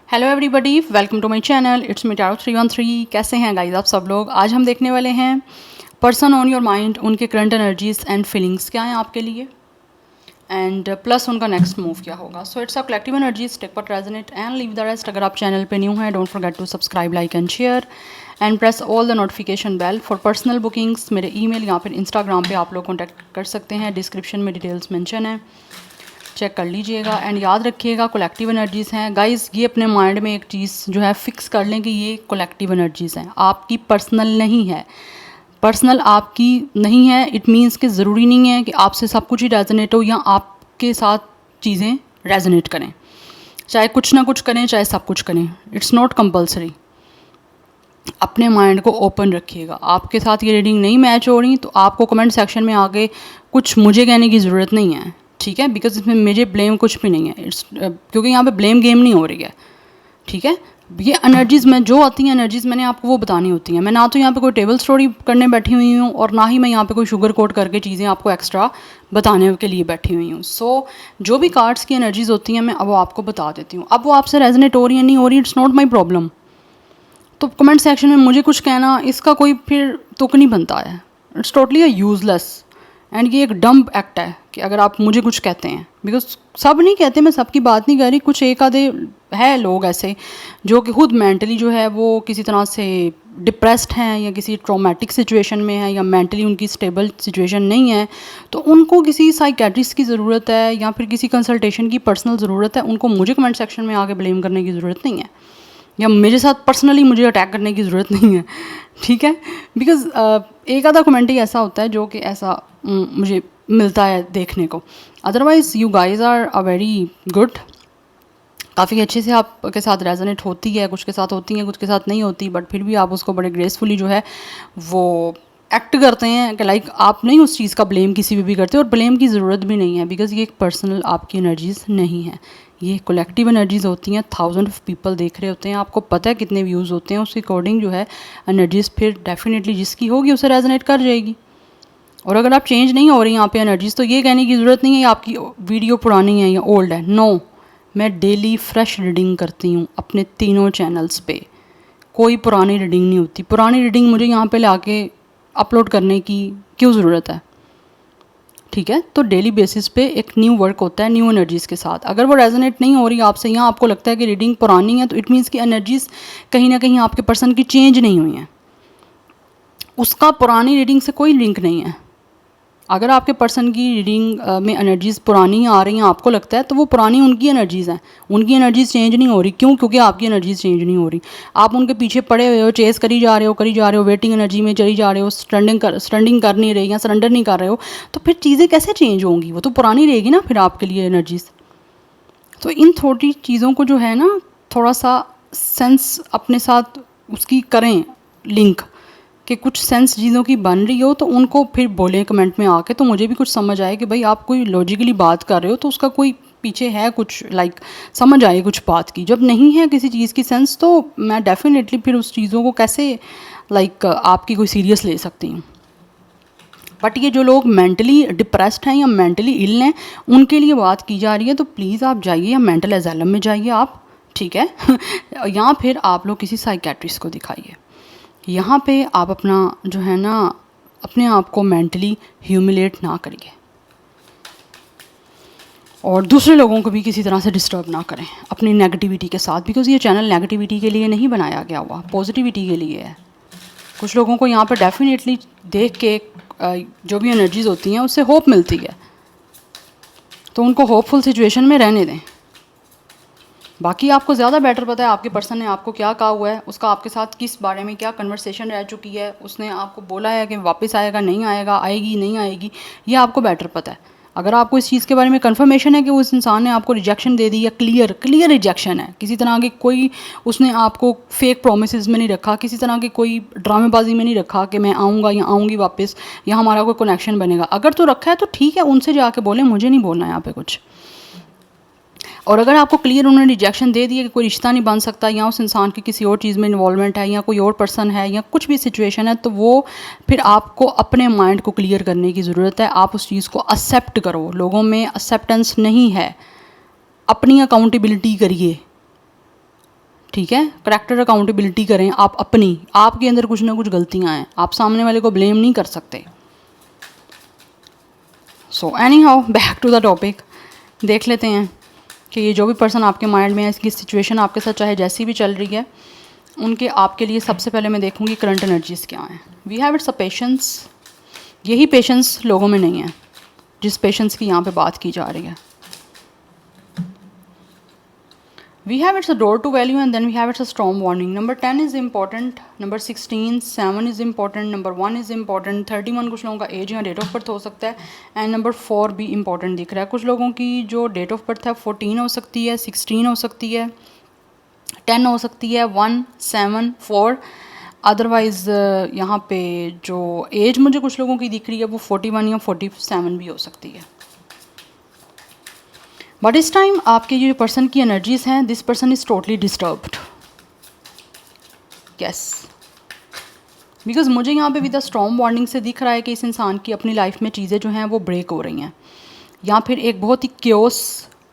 Hello everybody, welcome to my channel. It's me tarot 313। कैसे हैं guys आप सब लोग? आज हम देखने वाले हैं पर्सन ऑन योर माइंड, उनके करंट एनर्जीज एंड फीलिंग्स क्या हैं आपके लिए, एंड प्लस उनका नेक्स्ट मूव क्या होगा। So it's a collective energies, take what resonate and leave the rest. अगर आप चैनल पे न्यू हैं, don't forget to subscribe, like and share and press all the notification bell for personal bookings. मेरे email या फिर Instagram पे आप लोग कॉन्टैक्ट कर सकते हैं, डिस्क्रिप्शन में डिटेल्स मेंशन है, चेक कर लीजिएगा। एंड याद रखिएगा कलेक्टिव एनर्जीज़ हैं गाइस। ये अपने माइंड में एक चीज़ जो है फिक्स कर लें कि ये कलेक्टिव एनर्जीज़ हैं, आपकी पर्सनल नहीं है। पर्सनल आपकी नहीं है, इट मीन्स कि ज़रूरी नहीं है कि आपसे सब कुछ ही रेजोनेट हो या आपके साथ चीज़ें रेजोनेट करें, चाहे कुछ ना कुछ करें चाहे सब कुछ करें, इट्स नॉट कंपल्सरी। अपने माइंड को ओपन रखिएगा। आपके साथ ये रीडिंग नहीं मैच हो रही तो आपको कमेंट सेक्शन में आके कुछ मुझे कहने की ज़रूरत नहीं है, ठीक है? बिकॉज इसमें मुझे ब्लेम कुछ भी नहीं है। क्योंकि यहाँ पे ब्लेम गेम नहीं हो रही है, ठीक है? ये एनर्जीज़ में जो आती हैं एनर्जीज़ मैंने आपको वो बतानी होती हैं। मैं ना तो यहाँ पे कोई टेबल स्टोरी करने बैठी हुई हूँ और ना ही मैं यहाँ पे कोई शुगर कोट करके चीज़ें आपको एक्स्ट्रा बताने के लिए बैठी हुई हूँ। सो जो भी कार्ड्स की एनर्जीज़ होती हैं मैं अब वो आपको बता देती हूँ। अब वो आपसे रेजोनेट हो रही है नहीं हो रही, इट्स नॉट माई प्रॉब्लम। तो कमेंट सेक्शन में मुझे कुछ कहना, इसका कोई फिर तुक नहीं बनता है। It's totally a useless and ये एक डम्प एक्ट है कि अगर आप मुझे कुछ कहते हैं। बिकॉज सब नहीं कहते, मैं सबकी बात नहीं कर रही, कुछ एक आधे है लोग ऐसे जो कि खुद मेंटली जो है वो किसी तरह से डिप्रेस्ड हैं या किसी ट्रॉमेटिक सिचुएशन में है या मेंटली उनकी स्टेबल सिचुएशन नहीं है, तो उनको किसी साइकेट्रिस्ट की ज़रूरत है या फिर किसी कंसल्टेशन की पर्सनल ज़रूरत है। उनको मुझे कमेंट सेक्शन में आके ब्लेम करने की ज़रूरत नहीं है या मेरे साथ पर्सनली मुझे अटैक करने की ज़रूरत नहीं है, ठीक है? बिकॉज़ एक आधा कमेंट ही ऐसा होता है जो कि ऐसा मुझे मिलता है देखने को। Otherwise you guys are a very good. काफ़ी अच्छे से आपके साथ रेजोनेट होती है, कुछ के साथ होती हैं कुछ के साथ नहीं होती, बट फिर भी आप उसको बड़े ग्रेसफुली जो है वो एक्ट करते हैं कि लाइक आप नहीं उस चीज़ का ब्लेम किसी भी करते और ब्लेम की ज़रूरत भी नहीं है। बिकॉज़ ये एक पर्सनल आपकी एनर्जीज़ नहीं है, ये कलेक्टिव एनर्जीज़ होती हैं। थाउजेंड ऑफ पीपल देख रहे होते हैं, आपको पता है कितने व्यूज़ होते हैं, उसके अकॉर्डिंग जो है एनर्जीज़ फिर डेफिनेटली जिसकी होगी उसे रेजोनेट कर जाएगी। और अगर आप चेंज नहीं हो रही यहाँ पे एनर्जीज़, तो ये कहने की ज़रूरत नहीं है आपकी वीडियो पुरानी है या ओल्ड है। नो, मैं डेली फ्रेश रीडिंग करती हूँ अपने तीनों चैनल्स पे। कोई पुरानी रीडिंग नहीं होती। पुरानी रीडिंग मुझे यहाँ पे लाके अपलोड करने की क्यों ज़रूरत है, ठीक है? तो डेली बेसिस पे एक न्यू वर्क होता है न्यू एनर्जीज़ के साथ। अगर वो रेजोनेट नहीं हो रही आपसे या आपको लगता है कि रीडिंग पुरानी है, तो इट मीन्स कि एनर्जीज़ कहीं ना कहीं आपके पर्सन की चेंज नहीं हुई हैं। उसका पुरानी रीडिंग से कोई लिंक नहीं है। अगर आपके पर्सन की रीडिंग में एनर्जीज़ पुरानी आ रही हैं, आपको लगता है, तो वो पुरानी उनकी एनर्जीज़ हैं, उनकी एनर्जीज़ चेंज नहीं हो रही। क्यों? क्योंकि आपकी एनर्जीज़ चेंज नहीं हो रही। आप उनके पीछे पड़े हुए हो, चेस करी जा रहे हो, वेटिंग एनर्जी में चली जा रहे हो, स्टैंडिंग कर नहीं रही या सरेंडर नहीं कर रहे हो, तो फिर चीज़ें कैसे चेंज होंगी? वो तो पुरानी रहेगी ना फिर आपके लिए एनर्जीज़। तो इन थोड़ी चीज़ों को जो है ना, थोड़ा सा सेंस अपने साथ उसकी करें लिंक, कि कुछ सेंस चीज़ों की बन रही हो तो उनको फिर बोलें कमेंट में आके, तो मुझे भी कुछ समझ आए कि भाई आप कोई लॉजिकली बात कर रहे हो तो उसका कोई पीछे है कुछ, लाइक समझ आए कुछ बात की। जब नहीं है किसी चीज़ की सेंस, तो मैं डेफिनेटली फिर उस चीज़ों को कैसे लाइक आपकी कोई सीरियस ले सकती हूँ। बट ये जो लोग मेंटली डिप्रेस्ड हैं या मेंटली इल हैं, उनके लिए बात की जा रही है, तो प्लीज़ आप जाइए या मेंटल एजाइलम में जाइए आप, ठीक है? या फिर आप लोग किसी साइकेट्रिस्ट को दिखाइए। यहाँ पे आप अपना जो है ना, अपने आप को मेंटली ह्यूमिलेट ना करिए और दूसरे लोगों को भी किसी तरह से डिस्टर्ब ना करें अपनी नेगेटिविटी के साथ। बिकॉज़ ये चैनल नेगेटिविटी के लिए नहीं बनाया गया हुआ, पॉजिटिविटी के लिए है। कुछ लोगों को यहाँ पर डेफिनेटली देख के जो भी एनर्जीज़ होती हैं उससे होप मिलती है, तो उनको होपफुल सिचुएशन में रहने दें। बाकी आपको ज़्यादा बेटर पता है आपके पर्सन ने आपको क्या कहा हुआ है, उसका आपके साथ किस बारे में क्या कन्वर्सेशन रह चुकी है, उसने आपको बोला है कि वापस आएगा नहीं आएगा, आएगी नहीं आएगी, ये आपको बेटर पता है। अगर आपको इस चीज़ के बारे में कंफर्मेशन है कि उस इंसान ने आपको रिजेक्शन दे दी या क्लियर रिजेक्शन है, किसी तरह की कोई उसने आपको फेक प्रोमिसेस में नहीं रखा, किसी तरह की कोई ड्रामेबाजी में नहीं रखा कि मैं आऊँगा या आऊँगी वापस या हमारा कोई कनेक्शन बनेगा। अगर तो रखा है तो ठीक है, उनसे जाके बोलें, मुझे नहीं बोलना यहाँ पे कुछ। और अगर आपको क्लियर उन्होंने रिजेक्शन दे दिया कि कोई रिश्ता नहीं बन सकता या उस इंसान की किसी और चीज़ में इन्वॉल्वमेंट है या कोई और पर्सन है या कुछ भी सिचुएशन है, तो वो फिर आपको अपने माइंड को क्लियर करने की ज़रूरत है। आप उस चीज़ को एक्सेप्ट करो। लोगों में एक्सेप्टेंस नहीं है, अपनी अकाउंटेबिलिटी करिए। ठीक है। करैक्टर अकाउंटेबिलिटी करें आप अपनी, आपके अंदर कुछ ना कुछ गलतियाँ हैं, आप सामने वाले को ब्लेम नहीं कर सकते। So anyhow back to the topic, देख लेते हैं कि ये जो भी पर्सन आपके माइंड में है, इसकी सिचुएशन आपके साथ चाहे जैसी भी चल रही है, उनके आपके लिए सबसे पहले मैं देखूंगी करंट एनर्जीज़ क्या हैं। We have it's a patience, यही पेशेंस लोगों में नहीं है जिस पेशेंस की यहाँ पे बात की जा रही है। We have it's a door to value and then we have it's a strong warning. Number 10 is important, number 16 7 is important, number 1 is important, 31 कुछ लोगों का एज या डेट ऑफ बर्थ हो सकता है, एंड नंबर 4 भी इंपॉर्टेंट दिख रहा है। कुछ लोगों की जो डेट ऑफ बर्थ है 14 हो सकती है, 16 हो सकती है, 10 हो सकती है, 1 7 4। अदरवाइज़ यहाँ पे जो एज मुझे कुछ लोगों की दिख रही है वो 41 या 47 भी हो सकती है। बट इस टाइम आपके ये पर्सन की एनर्जीज़ हैं, this person is totally disturbed, yes, because मुझे यहाँ पे विद अ स्ट्रॉन्ग वार्निंग से दिख रहा है कि इस इंसान की अपनी लाइफ में चीज़ें जो हैं वो ब्रेक हो रही हैं, या फिर एक बहुत ही क्योस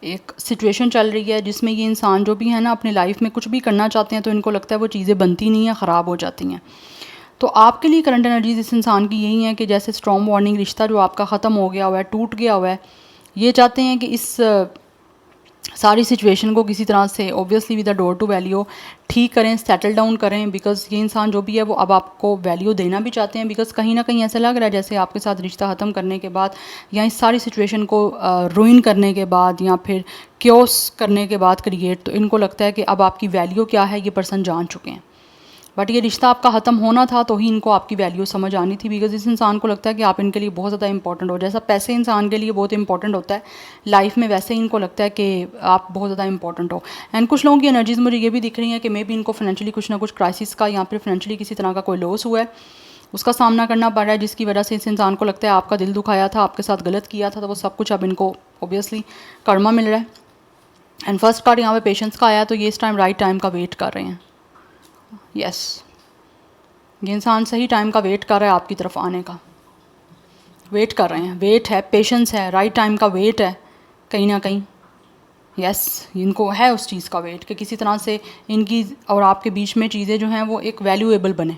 एक सिचुएशन चल रही है जिसमें ये इंसान जो भी है ना अपनी लाइफ में कुछ भी करना चाहते हैं तो इनको लगता है वो चीज़ें बनती नहीं हैं, ख़राब हो जाती हैं। तो आपके लिए करंट एनर्जीज इस इंसान की यही है कि जैसे स्ट्रॉन्ग वार्निंग, रिश्ता जो आपका ख़त्म हो गया हुआ है, टूट गया हुआ है, ये चाहते हैं कि इस सारी सिचुएशन को किसी तरह से obviously with a door to value ठीक करें, सेटल डाउन करें, बिकॉज ये इंसान जो भी है वो अब आपको वैल्यू देना भी चाहते हैं, बिकॉज कहीं ना कहीं ऐसा लग रहा है जैसे आपके साथ रिश्ता ख़त्म करने के बाद या इस सारी सिचुएशन को रुइन करने के बाद या फिर क्योस करने के बाद क्रिएट, तो इनको लगता है कि अब आपकी वैल्यू क्या है ये पर्सन जान चुके हैं। बट ये रिश्ता आपका ख़त्म होना था तो ही इनको आपकी वैल्यू समझ आनी थी, बिकॉज इस इंसान को लगता है कि आप इनके लिए बहुत ज़्यादा इंपॉर्टेंट हो। जैसा पैसे इंसान के लिए बहुत इंपॉर्टेंट होता है लाइफ में, वैसे ही इनको लगता है कि आप बहुत ज़्यादा इंपॉर्टेंट हो। एंड कुछ लोगों की एनर्जीज मुझे ये भी दिख रही हैं कि मे बी इनको फाइनेंशियली कुछ ना कुछ क्राइसिस का या फिर फाइनेंशियली किसी तरह का कोई लॉस हुआ है, उसका सामना करना पड़ रहा है, जिसकी वजह से इस इंसान को लगता है आपका दिल दुखाया था, आपके साथ गलत किया था, तो वो सब कुछ अब इनको ऑब्वियसली कर्मा मिल रहा है। एंड फर्स्ट कार्ड यहाँ पे पेशेंस का आया, तो ये इस टाइम राइट टाइम का वेट कर रहे हैं, यस, ये इंसान सही टाइम का वेट कर रहा है आपकी तरफ आने का, वेट कर रहे हैं, वेट है, पेशेंस है, राइट टाइम का वेट है कहीं ना कहीं, यस, इनको है उस चीज़ का वेट कि किसी तरह से इनकी और आपके बीच में चीज़ें जो हैं वो एक वैल्यूएबल बने।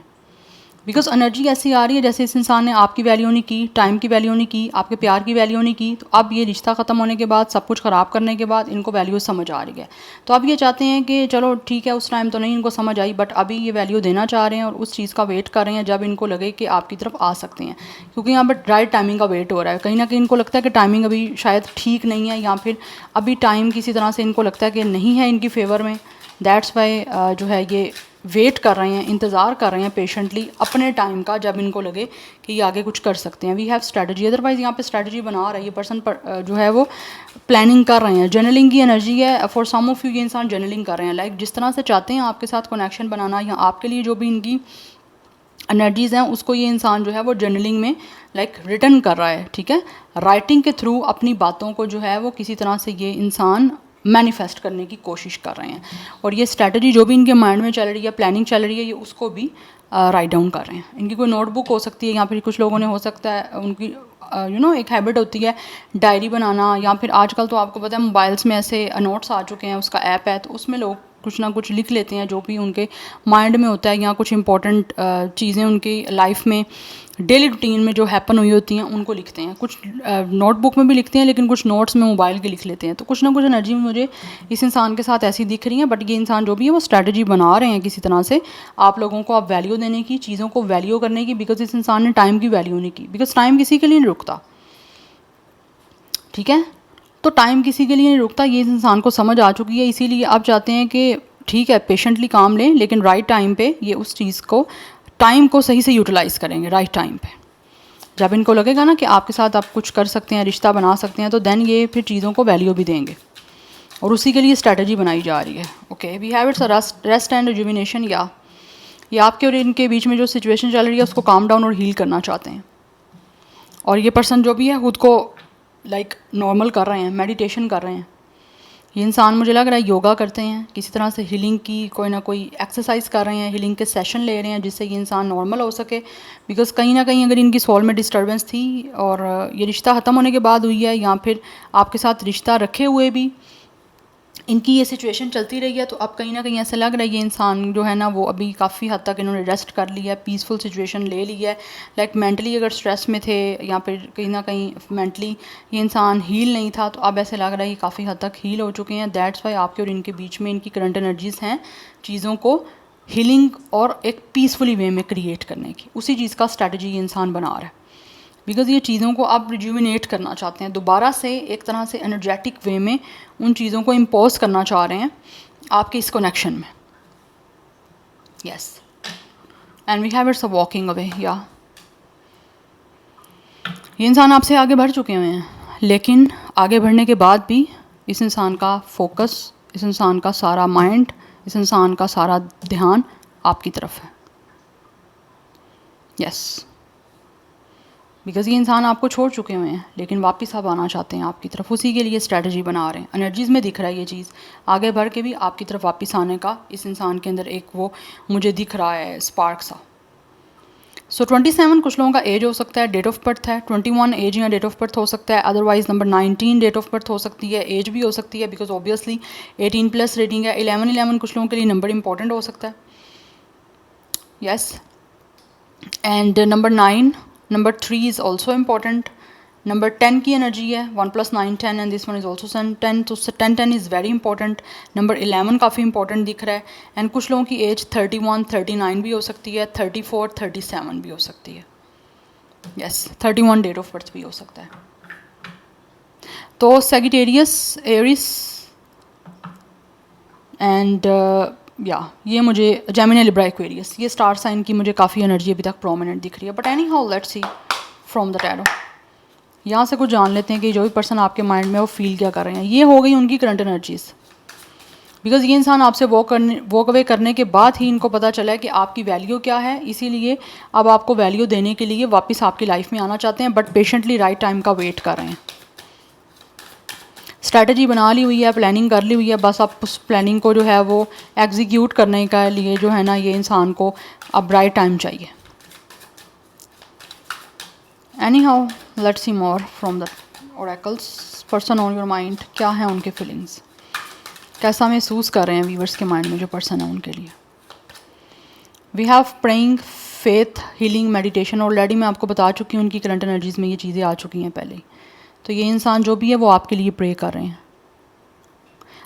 बिकॉज एनर्जी ऐसी आ रही है जैसे इस इंसान ने आपकी वैल्यू नहीं की, टाइम की वैल्यू नहीं की, आपके प्यार की वैल्यू नहीं की, तो अब ये रिश्ता ख़त्म होने के बाद, सब कुछ ख़राब करने के बाद इनको वैल्यू समझ आ रही है। तो अब ये चाहते हैं कि चलो ठीक है, उस टाइम तो नहीं इनको समझ आई, बट अभी ये वैल्यू देना चाह रहे हैं और उस चीज़ का वेट कर रहे हैं जब इनको लगे कि आपकी तरफ आ सकते हैं, क्योंकि यहाँ पर राइट टाइमिंग का वेट हो रहा है। कहीं ना कहीं इनको लगता है कि टाइमिंग अभी शायद ठीक नहीं है, या फिर अभी टाइम किसी तरह से इनको लगता है कि नहीं है इनकी फेवर में, दैट्स वाई जो है ये वेट कर रहे हैं, इंतज़ार कर रहे हैं पेशेंटली अपने टाइम का, जब इनको लगे कि ये आगे कुछ कर सकते हैं। वी हैव स्ट्रैटेजी, अदरवाइज़ यहाँ पे स्ट्रैटेजी बना रहा है ये पर्सन पर, जो है वो प्लानिंग कर रहे हैं। जर्नलिंग की एनर्जी है फॉर सम ऑफ यू, ये इंसान जर्नलिंग कर रहे हैं, लाइक जिस तरह से चाहते हैं आपके साथ कनेक्शन बनाना, या आपके लिए जो भी इनकी एनर्जीज़ हैं उसको ये इंसान जो है वो जर्नलिंग में लाइक रिटर्न कर रहा है, ठीक है, राइटिंग के थ्रू अपनी बातों को जो है वो किसी तरह से ये इंसान मैनिफेस्ट करने की कोशिश कर रहे हैं। और ये स्ट्रैटेजी जो भी इनके माइंड में चल रही है, प्लानिंग चल रही है, ये उसको भी राइट डाउन कर रहे हैं। इनकी कोई नोटबुक हो सकती है, या फिर कुछ लोगों ने हो सकता है उनकी एक हैबिट होती है डायरी बनाना, या फिर आजकल तो आपको पता है मोबाइल्स में ऐसे नोट्स आ चुके हैं, उसका ऐप है, तो उसमें लोग कुछ ना कुछ लिख लेते हैं जो भी उनके माइंड में होता है, या कुछ इंपॉर्टेंट चीज़ें उनकी लाइफ में डेली रूटीन में जो हैपन हुई होती हैं उनको लिखते हैं। कुछ नोटबुक में भी लिखते हैं, लेकिन कुछ नोट्स में मोबाइल के लिख लेते हैं। तो कुछ ना कुछ एनर्जी मुझे इस इंसान के साथ ऐसी दिख रही है, बट ये इंसान जो भी है वो स्ट्रैटेजी बना रहे हैं किसी तरह से आप लोगों को आप वैल्यू देने की, चीज़ों को वैल्यू करने की, बिकॉज इस इंसान ने टाइम की वैल्यू नहीं की, बिकॉज टाइम किसी के लिए नहीं रुकता, ठीक है, तो टाइम किसी के लिए नहीं रुकता, ये इस इंसान को समझ आ चुकी है। इसीलिए आप चाहते हैं कि ठीक है पेशेंटली काम लें, लेकिन राइट टाइम पे ये उस चीज़ को, टाइम को सही से यूटिलाइज़ करेंगे राइट टाइम पे। जब इनको लगेगा ना कि आपके साथ आप कुछ कर सकते हैं, रिश्ता बना सकते हैं, तो देन ये फिर चीज़ों को वैल्यू भी देंगे, और उसी के लिए स्ट्रैटेजी बनाई जा रही है। Okay, we have it's rest and rejuvenation, या ये आपके और इनके बीच में जो सिचुएशन चल रही है उसको काम डाउन और हील करना चाहते हैं। और ये पर्सन जो भी है खुद को लाइक नॉर्मल कर रहे हैं, मेडिटेशन कर रहे हैं। ये इंसान मुझे लग रहा है योगा करते हैं, किसी तरह से हीलिंग की कोई ना कोई एक्सरसाइज कर रहे हैं, हीलिंग के सेशन ले रहे हैं जिससे ये इंसान नॉर्मल हो सके। बिकॉज कहीं ना कहीं अगर इनकी सोल में डिस्टर्बेंस थी और ये रिश्ता ख़त्म होने के बाद हुई है, या फिर आपके साथ रिश्ता रखे हुए भी इनकी ये सिचुएशन चलती रही है, तो अब कहीं ना कहीं ऐसा लग रहा है ये इंसान जो है ना वो अभी काफ़ी हद तक इन्होंने रेस्ट कर लिया है, पीसफुल सिचुएशन ले लिया है। लाइक मेंटली अगर स्ट्रेस में थे या फिर कहीं ना कहीं मेंटली ये इंसान हील नहीं था, तो अब ऐसे लग रहा है कि काफ़ी हद तक हील हो चुके हैं। दैट्स वाई आपके और इनके बीच में इनकी करंट एनर्जीज़ हैं चीज़ों को हीलिंग और एक पीसफुली वे में क्रिएट करने की, उसी चीज़ का स्ट्रैटेजी ये इंसान बना रहा है। बिकॉज़ ये चीज़ों को आप रिज्यूमिनेट करना चाहते हैं, दोबारा से एक तरह से एनर्जेटिक वे में उन चीज़ों को इम्पोज करना चाह रहे हैं आपके इस कनेक्शन में। Yes, and we have it's a walking away. या ये इंसान आपसे आगे बढ़ चुके हुए हैं, लेकिन आगे बढ़ने के बाद भी इस इंसान का फोकस, इस इंसान का सारा माइंड, इस इंसान का सारा ध्यान आपकी तरफ है। यस, बिकॉज़ ये इंसान आपको छोड़ चुके हुए हैं, लेकिन वापस आप आना चाहते हैं आपकी तरफ, उसी के लिए स्ट्रैटेजी बना रहे हैं। एनर्जीज़ में दिख रहा है ये चीज़, आगे बढ़ के भी आपकी तरफ वापस आने का इस इंसान के अंदर एक वो मुझे दिख रहा है स्पार्क सा। सो 27 कुछ लोगों का एज हो सकता है, डेट ऑफ बर्थ है 21 एज या डेट ऑफ बर्थ हो सकता है, otherwise number 19 date of birth हो सकती है, एज भी हो सकती है बिकॉज ऑब्वियसली 18+ रेटिंग है। 11 कुछ लोगों के लिए नंबर इंपॉर्टेंट हो सकता है। Yes, and number 9, number 3 is also important. Number 10 की एनर्जी है, 1 + 9 10 and this one is also 10, तो 10 इज़ वेरी इंपॉर्टेंट। नंबर 11 काफ़ी इंपॉर्टेंट दिख रहा है। एंड कुछ लोगों की एज 31 39 भी हो सकती है, 34 37 भी हो सकती है। यस, 31 डेट ऑफ बर्थ भी हो सकता है। तो सेजिटेरियस, एरिस एंड ये मुझे जेमिनी, लिब्रा, एक्वेरियस, ये स्टार साइन की मुझे काफ़ी एनर्जी अभी तक प्रोमिनेंट दिख रही है। But any how let's see from the tarot, यहाँ से कुछ जान लेते हैं कि जो भी पर्सन आपके माइंड में वो फील क्या कर रहे हैं। ये हो गई उनकी करंट एनर्जीज़, बिकॉज ये इंसान आपसे वॉक अवे करने के बाद ही इनको पता चला है कि आपकी वैल्यू क्या है, इसीलिए अब आपको वैल्यू देने के लिए वापस आपकी लाइफ में आना चाहते हैं, बट पेशेंटली राइट टाइम का वेट कर रहे हैं। स्ट्रैटेजी बना ली हुई है, प्लानिंग कर ली हुई है, बस आप उस प्लानिंग को जो है वो एग्जीक्यूट करने का लिए जो है ना ये इंसान को अब राइट टाइम चाहिए। Any how let's see more from the oracles. Person on your mind, क्या है उनके फीलिंग्स, कैसा महसूस कर रहे हैं व्यूअर्स के माइंड में जो पर्सन है उनके लिए। We have praying, faith, healing, meditation. Already मैं आपको बता चुकी हूँ उनकी करंट एनर्जीज़ में ये चीज़ें आ चुकी हैं पहले ही। तो ये इंसान जो भी है वो आपके लिए प्रे कर रहे हैं,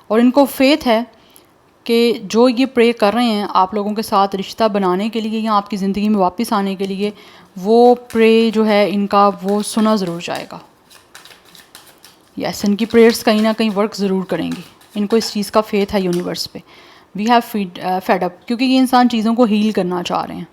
और इनको फेथ है कि जो ये प्रे कर रहे हैं आप लोगों के साथ रिश्ता बनाने के लिए या आपकी ज़िंदगी में वापस आने के लिए, वो प्रे जो है इनका वो सुना ज़रूर जाएगा। यस, इनकी प्रेयर्स कहीं ना कहीं वर्क ज़रूर करेंगी, इनको इस चीज़ का फेथ है यूनिवर्स पे। वी हैव फेड अप, क्योंकि ये इंसान चीज़ों को हील करना चाह रहे हैं।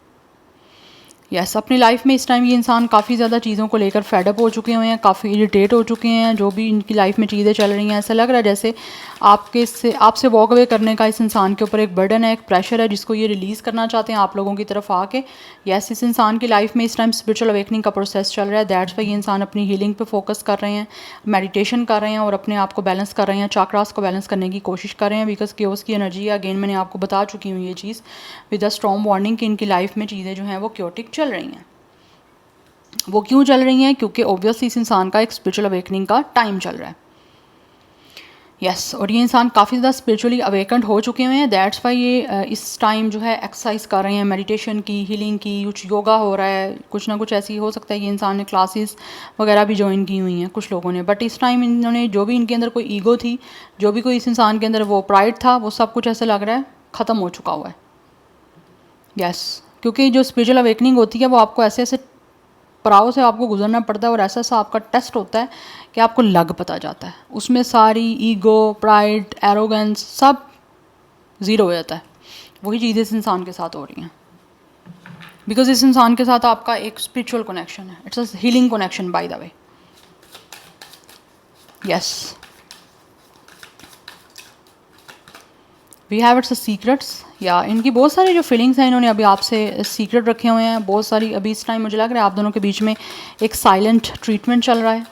यस, अपनी लाइफ में इस टाइम ये इंसान काफ़ी ज़्यादा चीज़ों को लेकर फेडअप हो चुके हुए हैं, काफ़ी इरिटेट हो चुके हैं। जो भी इनकी लाइफ में चीज़ें चल रही हैं, ऐसा लग रहा है जैसे आपसे वॉक अवे करने का इस इंसान के ऊपर एक बर्डन है, एक प्रेशर है, जिसको ये रिलीज़ करना चाहते हैं आप लोगों की तरफ आके। यस, इस इंसान की लाइफ में इस टाइम स्पिरिचुअल अवेकनिंग का प्रोसेस चल रहा है। दैट्स वाई ये इंसान अपनी हीलिंग पे फोकस कर रहे हैं, मेडिटेशन कर रहे हैं और अपने आप को बैलेंस कर रहे हैं, चाक्रास को बैलेंस करने की कोशिश कर रहे हैं। बिकॉज क्योस की एनर्जी है, अगेन मैंने आपको बता चुकी हूँ ये चीज़ विद अ स्ट्रॉन्ग वार्निंग कि इनकी लाइफ में चीज़ें जो हैं वो क्योटिक चल रही हैं। वो क्यों चल रही हैं? क्योंकि ऑब्वियसली इस इंसान का एक स्पिरिचुअल अवेकनिंग का टाइम चल रहा है। यस, और ये इंसान काफ़ी ज़्यादा स्पिरिचुअली अवेकन्ड हो चुके हुए हैं। दैट्स वाई ये इस टाइम जो है एक्सरसाइज कर रहे हैं, मेडिटेशन की, हीलिंग की, कुछ योगा हो रहा है, कुछ ना कुछ ऐसी हो सकता है। ये इंसान ने क्लासेस वगैरह भी ज्वाइन की हुई हैं कुछ लोगों ने, बट इस टाइम इन्होंने जो भी इनके अंदर कोई ईगो थी, जो भी कोई इस इंसान के अंदर वो प्राइड था, वो सब कुछ ऐसा लग रहा है ख़त्म हो चुका हुआ है। यस, क्योंकि जो स्पिरिचुअल अवेकनिंग होती है वो आपको ऐसे ऐसे पड़ाव से आपको गुजरना पड़ता है, और ऐसा ऐसा आपका टेस्ट होता है कि आपको लग पता जाता है, उसमें सारी ईगो, प्राइड, एरोगेंस सब ज़ीरो हो जाता है। वही चीज़ें इस इंसान के साथ हो रही हैं, बिकॉज इस इंसान के साथ आपका एक स्पिरिचुअल कनेक्शन है। It's a healing connection by the way. Yes, we have it's secrets. या इनकी बहुत सारी जो फीलिंग्स हैं इन्होंने अभी आपसे सीक्रेट रखे हुए हैं बहुत सारी। अभी इस टाइम मुझे लग रहा है आप दोनों के बीच में एक साइलेंट ट्रीटमेंट चल रहा है।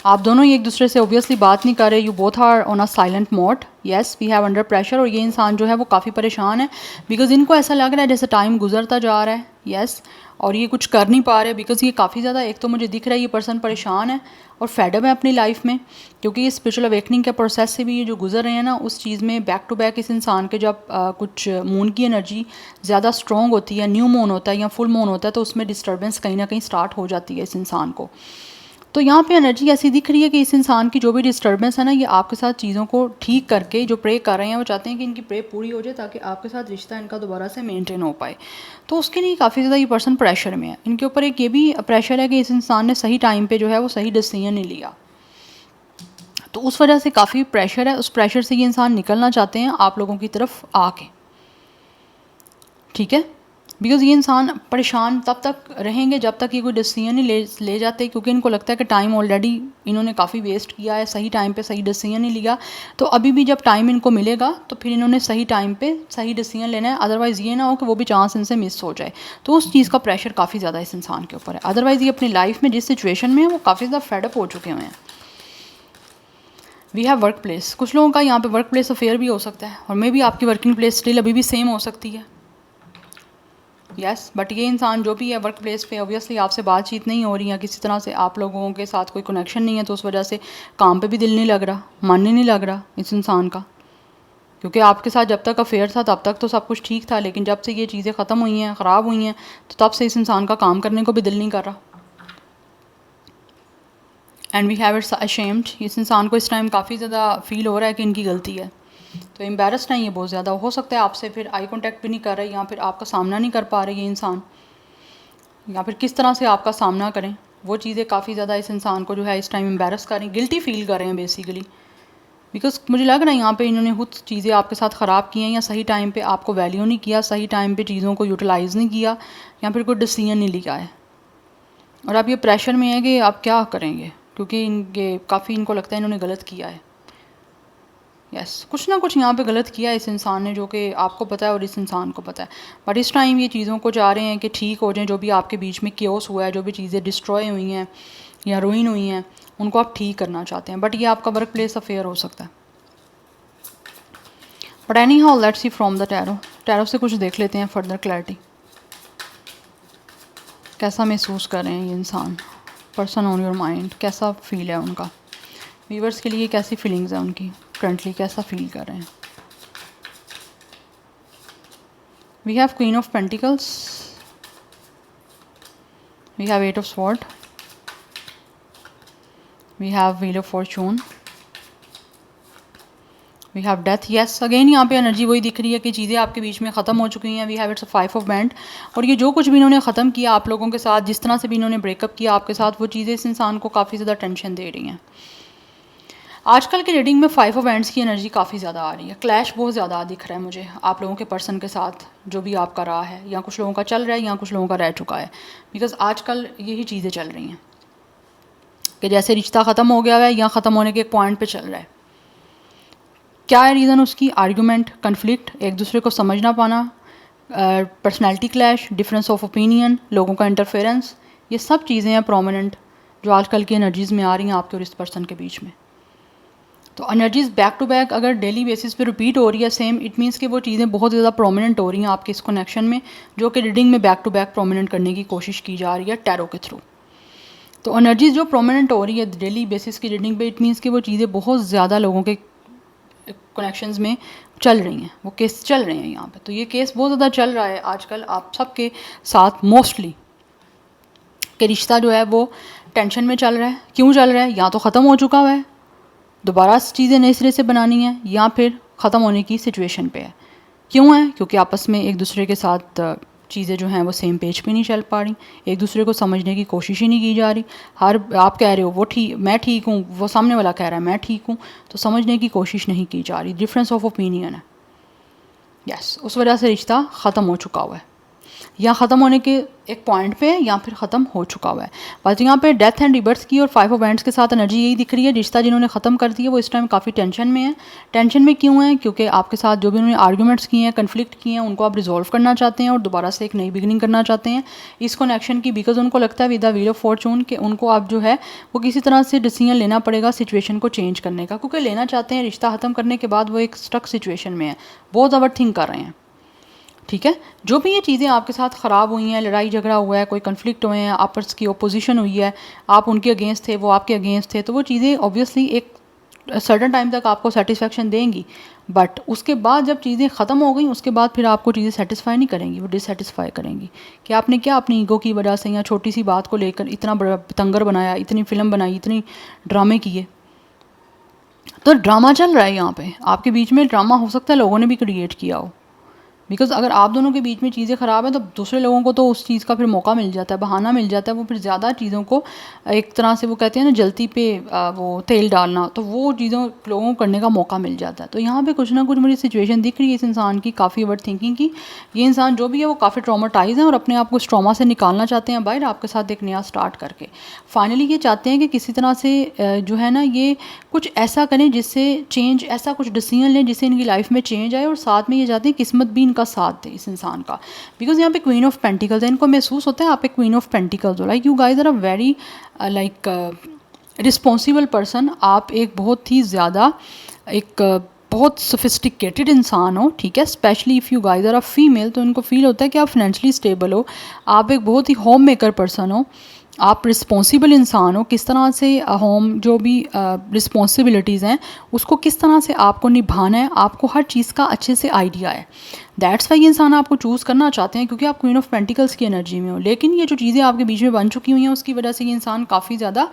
आप दोनों ही एक दूसरे से ओबियसली बात नहीं कर रहे, you both are on a silent mode, yes we have under pressure. और ये इंसान जो है वो काफ़ी परेशान है बिकॉज इनको ऐसा लग रहा है जैसे टाइम गुजरता जा रहा है, येस और ये कुछ कर नहीं पा रहे बिकॉज ये काफ़ी ज़्यादा, एक तो मुझे दिख रहा है ये पर्सन परेशान है और फेडअप है अपनी लाइफ में, क्योंकि ये स्पिरिचुअल अवेकनिंग के प्रोसेस से भी ये जो गुजर रहे हैं ना, उस चीज़ में बैक टू बैक इस इंसान के जब कुछ मून की एनर्जी ज़्यादा स्ट्रॉन्ग होती है, न्यू मून होता है या फुल मून होता है, तो उसमें डिस्टर्बेंस कहीं ना कहीं स्टार्ट हो जाती है इस इंसान को। तो यहाँ पे एनर्जी ऐसी दिख रही है कि इस इंसान की जो भी डिस्टर्बेंस है ना, ये आपके साथ चीज़ों को ठीक करके जो प्रे कर रहे हैं वो चाहते हैं कि इनकी प्रे पूरी हो जाए ताकि आपके साथ रिश्ता इनका दोबारा से मेंटेन हो पाए। तो उसके लिए काफ़ी ज़्यादा ये पर्सन प्रेशर में है। इनके ऊपर एक ये भी प्रेशर है कि इस इंसान ने सही टाइम पे जो है वो सही डिसीजन नहीं लिया, तो उस वजह से काफ़ी प्रेशर है। उस प्रेशर से ये इंसान निकलना चाहते हैं आप लोगों की तरफ आके, ठीक है। बिकॉज़ ये इंसान परेशान तब तक रहेंगे जब तक ये कोई डिसीजन नहीं ले जाते, क्योंकि इनको लगता है कि टाइम ऑलरेडी इन्होंने काफ़ी वेस्ट किया है, सही टाइम पे सही डिसीजन नहीं लिया। तो अभी भी जब टाइम इनको मिलेगा तो फिर इन्होंने सही टाइम पे सही डिसीजन लेना है, अदरवाइज़ ये ना हो कि वो भी चांस इनसे मिस हो जाए। तो उस चीज़ का प्रेशर काफ़ी ज़्यादा इस इंसान के ऊपर है। अदरवाइज़ ये अपनी लाइफ में जिस सिचुएशन में है वो काफ़ी ज़्यादा फेडअप हो चुके हुए हैं। वी हैव वर्क प्लेस, कुछ लोगों का यहाँ पे वर्क प्लेस अफेयर भी हो सकता है और मे भी आपकी वर्किंग प्लेस स्टिल अभी भी सेम हो सकती है, यस बट ये इंसान जो भी है वर्क प्लेस पे ऑब्वियसली आपसे बातचीत नहीं हो रही है, किसी तरह से आप लोगों के साथ कोई कनेक्शन नहीं है, तो उस वजह से काम पे भी दिल नहीं लग रहा, मन ही नहीं लग रहा इस इंसान का, क्योंकि आपके साथ जब तक अफेयर था तब तक तो सब कुछ ठीक था, लेकिन जब से ये चीज़ें ख़त्म हुई हैं, ख़राब हुई हैं, तो तब से इस इंसान का काम करने को भी दिल नहीं कर रहा। And we have it's ashamed, इस इंसान को इस टाइम काफ़ी ज़्यादा फील हो रहा है कि इनकी गलती है, तो एम्बेरस्ड नहीं है बहुत ज़्यादा, हो सकता है आपसे फिर आई कांटेक्ट भी नहीं कर रहे या फिर आपका सामना नहीं कर पा रहे ये इंसान, या फिर किस तरह से आपका सामना करें, वो चीज़ें काफ़ी ज़्यादा इस इंसान को जो है इस टाइम एम्बेरस कर रही हैं, गिल्टी फील कर रहे हैं बेसिकली, बिकॉज मुझे लग रहा है यहाँ पे इन्होंने खुद चीज़ें आपके साथ ख़राब की हैं या सही टाइम पे आपको वैल्यू नहीं किया, सही टाइम पे चीज़ों को यूटिलाइज़ नहीं किया या फिर कोई डिसीजन नहीं लिया है, और अब ये प्रेशर में है कि आप क्या करेंगे, क्योंकि इनके काफ़ी इनको लगता है इन्होंने गलत किया है, यस कुछ ना कुछ यहाँ पे गलत किया है इस इंसान ने, जो कि आपको पता है और इस इंसान को पता है, बट इस टाइम ये चीज़ों को चाह रहे हैं कि ठीक हो जाएं, जो भी आपके बीच में क्योस हुआ है, जो भी चीज़ें डिस्ट्रॉय हुई हैं या रुइन हुई हैं, उनको आप ठीक करना चाहते हैं, बट ये आपका वर्क प्लेस अफेयर हो सकता है। But any how let's see from the tarot से कुछ देख लेते हैं फर्दर क्लैरिटी, कैसा महसूस कर रहे हैं ये इंसान, पर्सन ऑन योर माइंड कैसा फील है उनका, व्यूअर्स के लिए कैसी फीलिंग्स हैं उनकी, करंटली कैसा फील कर रहे हैं। We have queen of pentacles, we have eight of sword, we have wheel of fortune, we have death, yes again यहाँ पे एनर्जी वही दिख रही है कि चीज़ें आपके बीच में ख़त्म हो चुकी हैं। वी हैव इट्स 5 ऑफ बैंड, और ये जो कुछ भी इन्होंने ख़त्म किया आप लोगों के साथ, जिस तरह से भी इन्होंने ब्रेकअप किया आपके साथ, वो चीज़ें इस इंसान को काफ़ी ज़्यादा टेंशन दे रही हैं। आजकल की रीडिंग में 5 ऑफ बैंड्स की एनर्जी काफ़ी ज़्यादा आ रही है, क्लैश बहुत ज़्यादा दिख रहा है मुझे आप लोगों के पर्सन के साथ, जो भी आपका रहा है या कुछ लोगों का चल रहा है या कुछ लोगों का रह चुका है, बिकॉज आजकल यही चीज़ें चल रही हैं कि जैसे रिश्ता ख़त्म हो गया है या ख़त्म होने के एक पॉइंट पे चल रहा है। क्या है रीज़न उसकी? आर्ग्यूमेंट, कन्फ्लिक्ट, एक दूसरे को समझ ना पाना, personality clash, difference of opinion, लोगों का इंटरफेरेंस, ये सब चीज़ें हैं प्रोमिनेंट जो आजकल की एनर्जीज़ में आ रही हैं आपके और इस पर्सन के बीच में। तो एनर्जीज़ बैक टू बैक अगर डेली बेसिस पे रिपीट हो रही है सेम, इट मीन्स कि वो चीज़ें बहुत ज़्यादा प्रोमिनेंट हो रही हैं आपके इस कनेक्शन में, जो कि रीडिंग में बैक टू बैक प्रोमिनेंट करने की कोशिश की जा रही है टैरो के थ्रू। तो एनर्जीज़ जो प्रोमिनेंट हो रही है डेली बेसिस की रीडिंग पे, इट मीन्स कि वो चीज़ें बहुत ज़्यादा लोगों के कनेक्शंस में चल रही हैं, वो केस चल रहे हैं यहाँ पे। तो ये केस बहुत ज़्यादा चल रहा है आजकल आप सबके साथ मोस्टली, कि रिश्ता जो है वो टेंशन में चल रहा है। क्यों चल रहा है? या तो ख़त्म हो चुका हुआ है, दोबारा चीज़ें नए सिरे से बनानी है, या फिर ख़त्म होने की सिचुएशन पे है। क्यों है? क्योंकि आपस में एक दूसरे के साथ चीज़ें जो हैं वो सेम पेज पे नहीं चल पा रही, एक दूसरे को समझने की कोशिश ही नहीं की जा रही। आप कह रहे हो वो ठीक, मैं ठीक हूँ, वो सामने वाला कह रहा है मैं ठीक हूँ, तो समझने की कोशिश नहीं की जा रही, डिफरेंस ऑफ ओपिनियन है, यस उस वजह से रिश्ता ख़त्म हो चुका हुआ है। या ख़त्म होने के एक पॉइंट पे है या फिर ख़त्म हो चुका हुआ है। बस यहाँ पे डेथ एंड रिबर्थ की और 5 ऑफ वैंड्स के साथ एनर्जी यही दिख रही है। रिश्ता जिन्होंने ख़त्म कर दिया वो इस टाइम काफ़ी टेंशन में है। टेंशन में क्यों है? क्योंकि आपके साथ जो भी उन्होंने आर्ग्यूमेंट्स किए हैं, कन्फ्लिक्ट किए हैं, उनको आप रिजॉल्व करना चाहते हैं और दोबारा से एक नई बिगनिंग करना चाहते हैं इस कनेक्शन की। बिकॉज उनको लगता है with the wheel of Fortune कि उनको आप जो है वो किसी तरह से डिसीजन लेना पड़ेगा सिचुएशन को चेंज करने का, क्योंकि लेना चाहते हैं। रिश्ता ख़त्म करने के बाद वो एक स्टक सिचुएशन में है, बहुत ओवर थिंक कर रहे हैं। ठीक है, जो भी ये चीज़ें आपके साथ ख़राब हुई हैं, लड़ाई झगड़ा हुआ है, कोई कन्फ्लिक्ट हुए हैं, आपस की ओपोजिशन हुई है, आप उनके अगेंस्ट थे, वो आपके अगेंस्ट थे, तो वो चीज़ें ऑब्वियसली एक सर्टन टाइम तक आपको सेटिस्फेक्शन देंगी। बट उसके बाद जब चीज़ें ख़त्म हो गई उसके बाद फिर आपको चीज़ें सेटिस्फाई नहीं करेंगी, वो डिससेटिस्फाई करेंगी कि आपने क्या अपनी ईगो की वजह से या छोटी सी बात को लेकर इतना बड़ा तंगर बनाया, इतनी फिल्म बनाई, इतनी ड्रामे किए। तो ड्रामा चल रहा है यहाँ पे, आपके बीच में ड्रामा हो सकता है लोगों ने भी क्रिएट किया हो। बिकॉज़ अगर आप दोनों के बीच में चीज़ें ख़राब हैं तो दूसरे लोगों को तो उस चीज़ का फिर मौका मिल जाता है, बहाना मिल जाता है, वो फिर ज़्यादा चीज़ों को एक तरह से वो कहते हैं ना जलती पे वो तेल डालना, तो वो चीज़ों लोगों को करने का मौका मिल जाता है। तो यहाँ पे कुछ ना कुछ मुझे सिचुएशन दिख रही है इस इंसान की, काफ़ी ओवर थिंकिंग की। ये इंसान जो भी है वो काफ़ी ट्रॉमाटाइज है और अपने आप को इस ट्रॉमा से निकालना चाहते हैं बाहर, आपके साथ एक नया स्टार्ट करके। फाइनली ये चाहते हैं कि किसी तरह से जो है ना ये कुछ ऐसा करें जिससे चेंज, ऐसा कुछ डिसीजन लें जिससे इनकी लाइफ में चेंज आए, और साथ में ये चाहते हैं किस्मत भी इनका साथ दे इस इंसान का। बिकॉज यहाँ पे क्वीन ऑफ पेंटिकल्स है, इनको महसूस होता है आप एक क्वीन ऑफ पेंटिकल्स हो, like you guys are a very like responsible person. आप एक बहुत ही ज़्यादा एक बहुत सोफिस्टिकेटेड इंसान हो, ठीक है। Specially if you guys are a female, तो इनको फील होता है कि आप फाइनेंशियली स्टेबल हो, आप एक बहुत ही होम मेकर पर्सन हो, आप रिस्पॉन्सिबल इंसान हो। किस तरह से होम जो भी रिस्पॉन्सिबिलिटीज़ हैं उसको किस तरह से आपको निभाना है, आपको हर चीज़ का अच्छे से आइडिया है। दैट्स वाई ये इंसान आपको चूज़ करना चाहते हैं क्योंकि आप क्वीन ऑफ पेंटिकल्स की एनर्जी में हो। लेकिन ये जो चीज़ें आपके बीच में बन चुकी हुई हैं उसकी वजह से ये इंसान काफ़ी ज़्यादा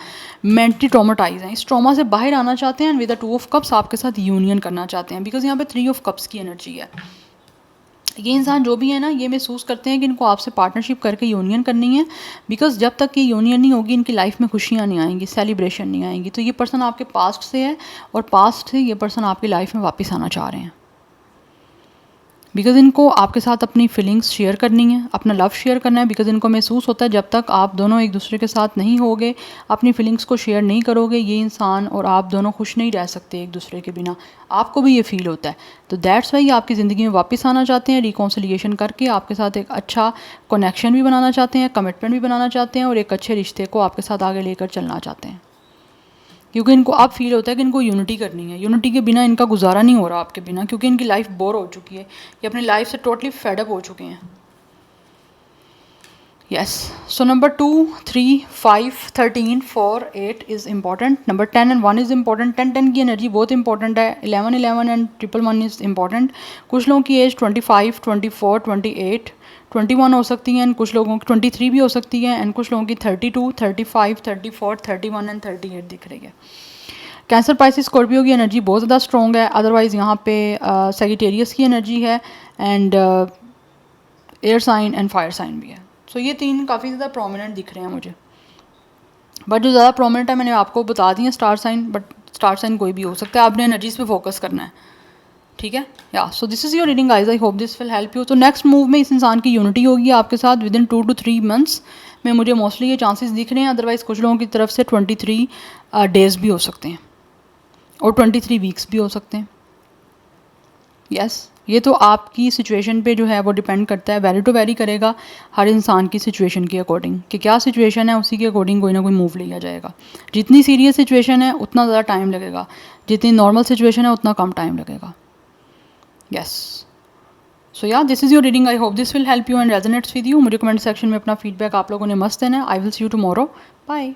मेंटली ट्रॉमाटाइज हैं, इस ट्रॉमा से बाहर आना चाहते हैं and with the 2 of cups आपके साथ यूनियन करना चाहते हैं। बिकॉज यहाँ पे 3 ऑफ कप्स की एनर्जी है। ये इंसान जो भी है ना ये महसूस करते हैं कि इनको आपसे पार्टनरशिप करके यूनियन करनी है। बिकॉज जब तक ये यूनियन नहीं होगी इनकी लाइफ में खुशियाँ नहीं आएंगी, सेलिब्रेशन नहीं आएंगी। तो ये पर्सन आपके पास्ट से है और पास्ट से ये पर्सन आपकी लाइफ में वापस आना चाह रहे हैं। बिकॉज़ इनको आपके साथ अपनी फीलिंग्स शेयर करनी है, अपना लव शेयर करना है। बिकॉज़ इनको महसूस होता है जब तक आप दोनों एक दूसरे के साथ नहीं होगे, अपनी फीलिंग्स को शेयर नहीं करोगे, ये इंसान और आप दोनों खुश नहीं रह सकते एक दूसरे के बिना। आपको भी ये फील होता है। तो दैट्स वाई आपकी ज़िंदगी में वापस आना चाहते हैं, रिकॉन्सिलिएशन करके आपके साथ एक अच्छा कनेक्शन भी बनाना चाहते हैं, कमिटमेंट भी बनाना चाहते हैं और एक अच्छे रिश्ते को आपके साथ आगे लेकर चलना चाहते हैं। क्योंकि इनको अब फील होता है कि इनको यूनिटी करनी है, यूनिटी के बिना इनका गुजारा नहीं हो रहा आपके बिना, क्योंकि इनकी लाइफ बोर हो चुकी है, ये अपनी लाइफ से टोटली फेडअप हो चुके हैं। Yes, so number 2, 3, 5, 13, 4, 8 is important. Number 10 and 1 is important. 10 की एनर्जी बहुत इंपॉर्टेंट है। 11 एंड 1 इज़ इम्पॉर्टेंट। कुछ लोगों की एज 25, 24, 28, 21 हो सकती है एंड कुछ लोगों की 23 भी हो सकती है एंड कुछ लोगों की 32, 35, 34, 31 एंड 38 दिख रही है। कैंसर, पाइसिस, स्कॉर्पियो की एनर्जी बहुत ज़्यादा स्ट्रॉन्ग है। अदरवाइज़ यहाँ पे सेजिटेरियस की एनर्जी है and air sign and fire sign भी है। सो ये 3 काफ़ी ज़्यादा प्रोमिनेंट दिख रहे हैं मुझे। बट जो ज़्यादा प्रोमिनेंट है मैंने आपको बता दी है star sign, but star sign कोई भी हो सकता है, आपने एनर्जीज़ पे फोकस करना है, ठीक है। या so this is your reading guys, I hope this will help you. तो नेक्स्ट मूव में इस इंसान की यूनिटी होगी आपके साथ विद इन 2 to 3 मंथ्स में, मुझे मोस्टली ये चांसेस दिख रहे हैं। अदरवाइज़ कुछ लोगों की तरफ से 23 डेज़ भी हो सकते हैं और 23 वीक्स भी हो सकते हैं। यस, ये तो आपकी सिचुएशन पे जो है वो डिपेंड करता है, वेरी टू वेरी करेगा हर इंसान की सिचुएशन के अकॉर्डिंग कि क्या सिचुएशन है, उसी के अकॉर्डिंग कोई ना कोई मूव लिया जाएगा। जितनी सीरियस सिचुएशन है उतना ज़्यादा टाइम लगेगा, जितनी नॉर्मल सिचुएशन है उतना कम टाइम लगेगा। Yes, so yeah this is your reading, I hope this will help you and resonates with you. मुझे कमेंट सेक्शन में अपना फीडबैक आप लोगों ने मस्त देना है। I will see you tomorrow, bye.